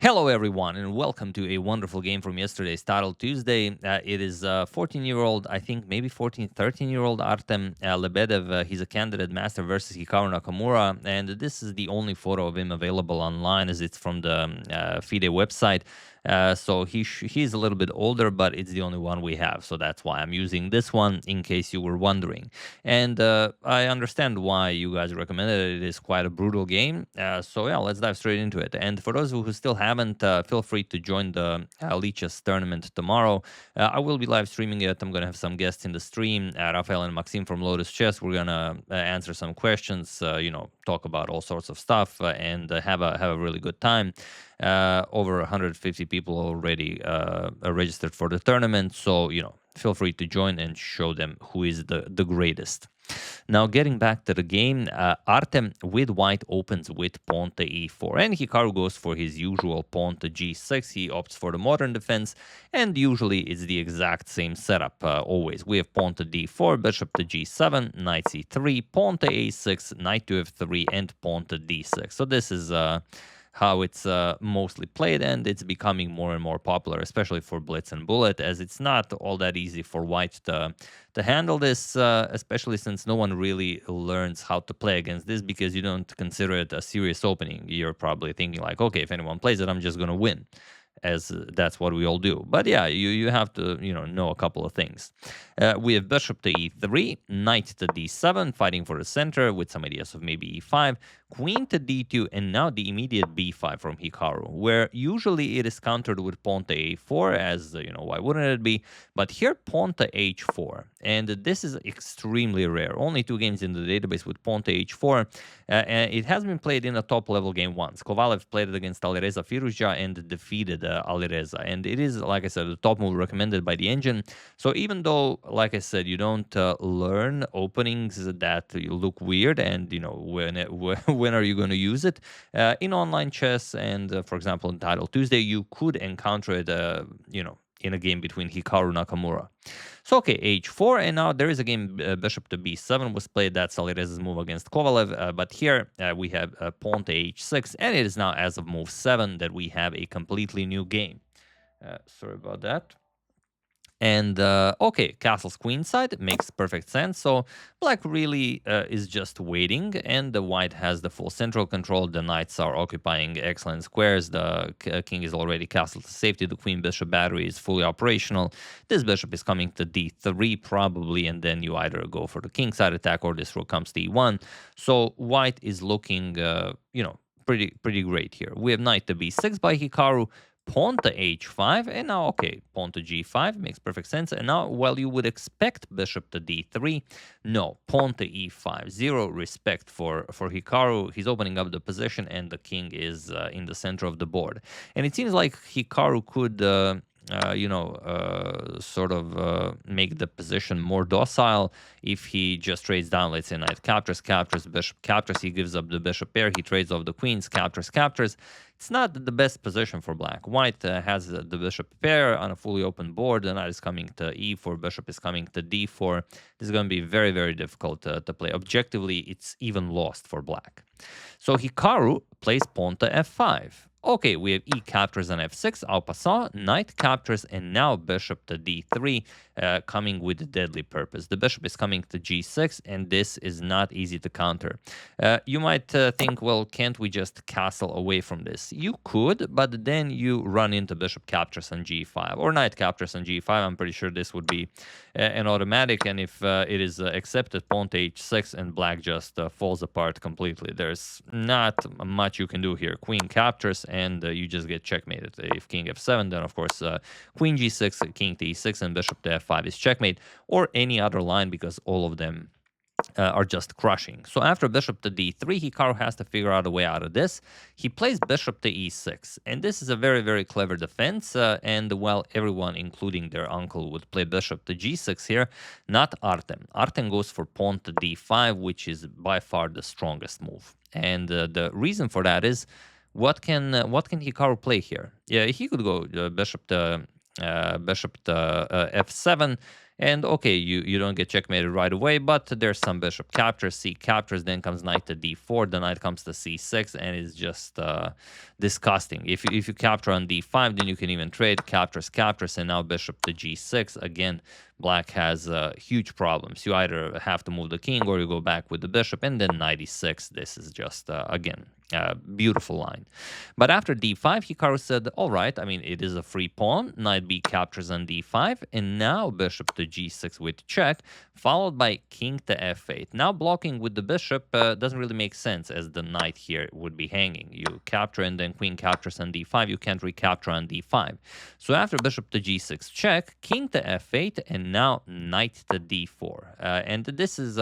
Hello, everyone, and welcome to a wonderful game from yesterday's title Tuesday. It is 14-year-old, I think maybe 14, 13-year-old Artem Lebedev. He's a candidate master versus Hikaru Nakamura, and this is the only photo of him available online as it's from the FIDE website. So he's a little bit older, but it's the only one we have. So that's why I'm using this one in case you were wondering. And I understand why you guys recommended it. It is quite a brutal game. So yeah, let's dive straight into it. And for those who still haven't, feel free to join the Lichess tournament tomorrow. I will be live streaming it. I'm going to have some guests in the stream, Rafael and Maxim from Lotus Chess. We're going to answer some questions, talk about all sorts of stuff and have a really good time. Over 150 people already registered for the tournament, so feel free to join and show them who is the greatest. Now, getting back to the game, Artem with white opens with pawn to e4, and Hikaru goes for his usual pawn to g6. He opts for the modern defense, and usually it's the exact same setup always. We have pawn to d4, bishop to g7, knight c3, pawn to a6, knight to f3, and pawn to d6. So this is how it's mostly played, and it's becoming more and more popular, especially for Blitz and Bullet, as it's not all that easy for white to handle this, especially since no one really learns how to play against this because you don't consider it a serious opening. You're probably thinking like, okay, if anyone plays it, I'm just going to win, as that's what we all do. But yeah, you have to know a couple of things. We have bishop to e3, knight to d7, fighting for the center with some ideas of maybe e5, queen to d2, and now the immediate b5 from Hikaru, where usually it is countered with pawn to a4, as why wouldn't it be? But here pawn to h4, and this is extremely rare. Only 2 games in the database with pawn to h4. And it has been played in a top level game once. Kovalev played it against Alireza Firouzja and defeated Alireza, and it is, like I said, the top move recommended by the engine. So even though, like I said, you don't learn openings that look weird, and when are you going to use it in online chess, and for example in Title Tuesday, you could encounter it in a game between Hikaru and Nakamura. So okay, h4, and now there is a game bishop to b7 was played. That's Alireza's move against Kovalev, but here we have pawn to h6, and it is now as of move 7 that we have a completely new game. Sorry about that. And okay, castle's queenside makes perfect sense. So black really is just waiting, and the white has the full central control. The knights are occupying excellent squares. The king is already castled to safety. The queen bishop battery is fully operational. This bishop is coming to d3 probably, and then you either go for the kingside attack or this rook comes to e1. So white is looking, pretty great here. We have knight to b6 by Hikaru, pawn to h5, and now, okay, pawn to g5 makes perfect sense. And now, while you would expect bishop to d3, no, pawn to e5. Zero respect for Hikaru. He's opening up the position, and the king is in the center of the board. And it seems like Hikaru could make the position more docile if he just trades down. Let's say knight captures, bishop captures, he gives up the bishop pair, he trades off the queens, captures. It's not the best position for black. White has the bishop pair on a fully open board. The knight is coming to e4, bishop is coming to d4. This is going to be very, very difficult to play. Objectively, it's even lost for black. So Hikaru plays pawn to f5. Okay, we have e captures on f6, en passant, knight captures, and now bishop to d3, coming with a deadly purpose. The bishop is coming to g6, and this is not easy to counter. You might think, well, can't we just castle away from this? You could, but then you run into bishop captures on g5, or knight captures on g5. I'm pretty sure this would be an automatic, and if it is accepted, pawn to h6, and black just falls apart completely. There's not much you can do here. Queen captures, and you just get checkmated. If king f7, then of course queen g6, king to e6, and bishop to f5 is checkmate, or any other line, because all of them are just crushing. So after bishop to d3, Hikaru has to figure out a way out of this. He plays bishop to e6, and this is a very, very clever defense. And while everyone, including their uncle, would play bishop to g6 here, not Artem. Artem goes for pawn to d5, which is by far the strongest move. And the reason for that is, what can Hikaru play here? Yeah, he could go bishop to f7, And okay, you don't get checkmated right away, but there's some bishop captures, c captures, then comes knight to d4, the knight comes to c6, and it's just disgusting. If you capture on d5, then you can even trade captures, and now bishop to g6. Again, black has huge problems. You either have to move the king or you go back with the bishop, and then knight e6. This is just, again, beautiful line. But after d5, Hikaru said, all right, I mean, it is a free pawn. Knight b captures on d5, and now bishop to g6 with check, followed by king to f8. Now blocking with the bishop doesn't really make sense, as the knight here would be hanging. You capture and then queen captures on d5. You can't recapture on d5. So after bishop to g6 check, king to f8, and now knight to d4. And this is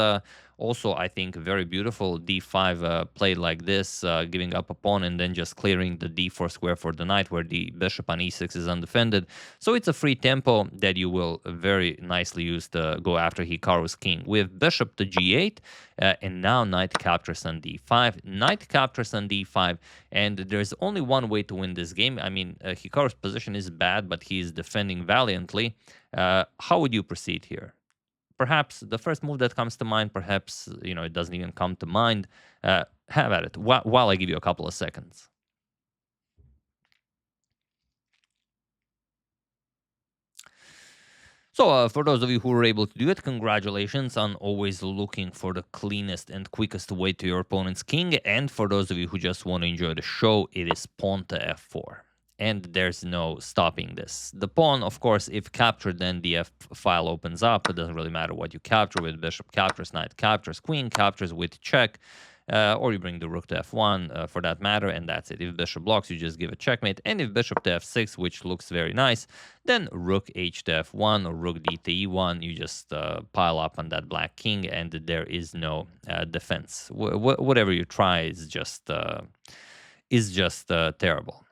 also, I think, very beautiful. d5 played like this, giving up a pawn and then just clearing the d4 square for the knight, where the bishop on e6 is undefended. So it's a free tempo that you will very nicely use to go after Hikaru's king. We have bishop to g8, and now knight captures on d5. Knight captures on d5, and there's only one way to win this game. I mean, Hikaru's position is bad, but he's defending valiantly. How would you proceed here? Perhaps the first move that comes to mind, perhaps, it doesn't even come to mind. Have at it while I give you a couple of seconds. So for those of you who were able to do it, congratulations on always looking for the cleanest and quickest way to your opponent's king. And for those of you who just want to enjoy the show, it is pawn to f4. And there's no stopping this. The pawn, of course, if captured, then the f file opens up. It doesn't really matter what you capture with bishop captures, knight captures, queen captures with check, or you bring the rook to f1 for that matter, and that's it. If bishop blocks, you just give a checkmate. And if bishop to f6, which looks very nice, then rook h to f1 or rook d to e1, you just pile up on that black king, and there is no defense. Whatever you try is just terrible.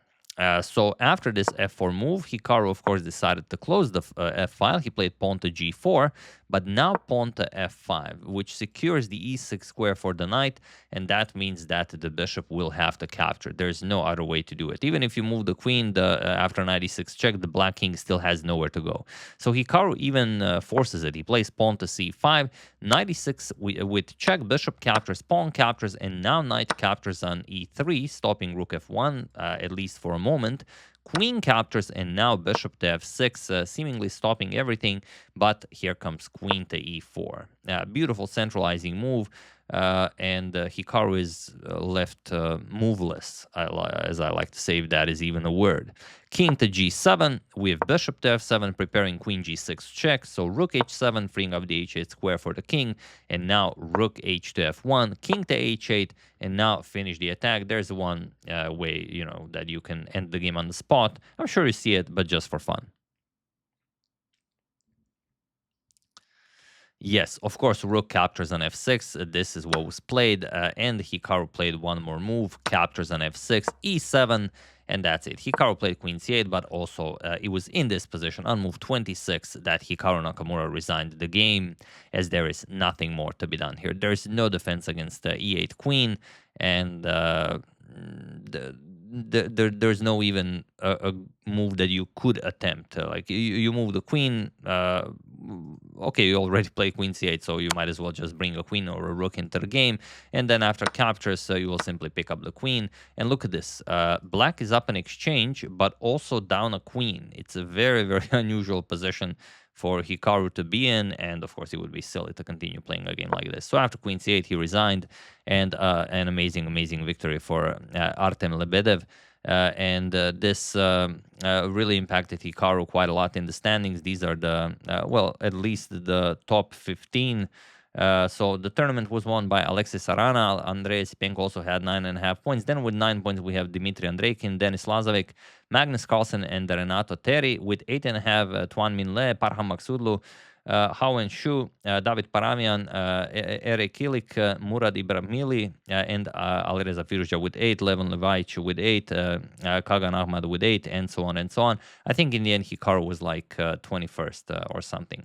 So after this f4 move, Hikaru, of course, decided to close the f file. He played pawn to g4, but now pawn to f5, which secures the e6 square for the knight, and that means that the bishop will have to capture. There's no other way to do it. Even if you move the queen after knight e6 check, the black king still has nowhere to go. So Hikaru even forces it. He plays pawn to c5, knight e6 with check, bishop captures, pawn captures, and now knight captures on e3, stopping rook f1, at least for a moment. Queen captures, and now bishop to f6, seemingly stopping everything, but here comes queen to e4. Beautiful centralizing move, and Hikaru is left moveless, as I like to say, if that is even a word. King to g7, we have bishop to f7, preparing queen g6 check, so rook h7, freeing up the h8 square for the king, and now rook h to f1, king to h8, and now finish the attack. There's one way, that you can end the game on the spot. I'm sure you see it, but just for fun. Yes, of course, rook captures on f6. This is what was played, and Hikaru played one more move, captures on f6, e7, and that's it. Hikaru played queen c8, but also it was in this position on move 26 that Hikaru Nakamura resigned the game, as there is nothing more to be done here. There's no defense against the e8 queen, and there's no even a move that you could attempt. Like you move the queen. Okay, you already play queen c8, so you might as well just bring a queen or a rook into the game. And then after captures, you will simply pick up the queen. And look at this. Black is up in exchange, but also down a queen. It's a very, very unusual position for Hikaru to be in, and of course it would be silly to continue playing a game like this. So after queen c8, he resigned, and an amazing victory for Artem Lebedev. This really impacted Hikaru quite a lot in the standings. These are the, at least the top 15. So the tournament was won by Alexis Arana. Andrei Sipenko also had 9.5 points. Then with 9 points, we have Dmitry Andreikin, Denis Lazovic, Magnus Carlsen, and Renato Terry. With 8.5, Tuan Minle, Parham Maksudlu, Hauen Shu, David Paramian, Eric Kilik, Murad Ibrahimili, and Alireza Firuja with 8, Levon Levaic with 8, Kagan Ahmad with 8, and so on and so on. I think in the end, Hikaru was like 21st or something.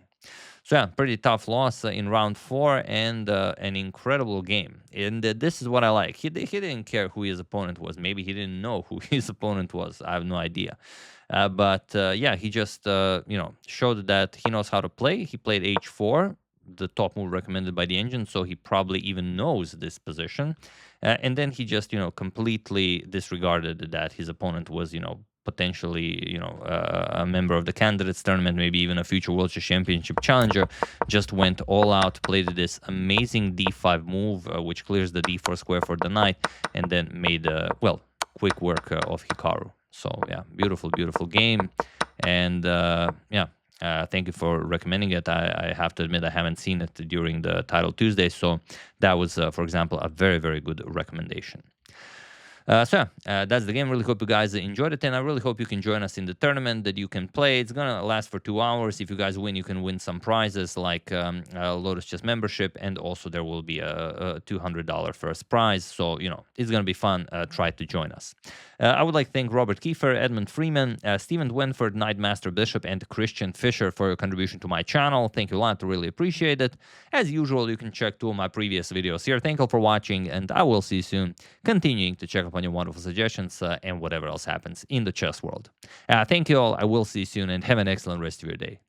So yeah, pretty tough loss in round 4, and an incredible game. And this is what I like. He didn't care who his opponent was. Maybe he didn't know who his opponent was. I have no idea. But yeah, he just showed that he knows how to play. He played h4, the top move recommended by the engine, so he probably even knows this position. And then he just completely disregarded that his opponent was potentially a member of the candidates tournament, maybe even a future World Chess Championship challenger. Just went all out, played this amazing d5 move, which clears the d4 square for the knight, and then made quick work of Hikaru. So yeah, beautiful game. And thank you for recommending it. I have to admit I haven't seen it during the Title Tuesday, so that was, for example, a very, very good recommendation. So that's the game. Really hope you guys enjoyed it, and I really hope you can join us in the tournament that you can play. It's gonna last for 2 hours. If you guys win, you can win some prizes like a Lotus Chess membership, and also there will be a $200 first prize. So it's gonna be fun. Try to join us. I would like to thank Robert Kiefer, Edmund Freeman, Stephen Wenford, Knightmaster Bishop, and Christian Fisher for your contribution to my channel. Thank you a lot. I really appreciate it. As usual, you can check 2 of my previous videos here. Thank you for watching, and I will see you soon, continuing to check up on your wonderful suggestions and whatever else happens in the chess world. Thank you all. I will see you soon, and have an excellent rest of your day.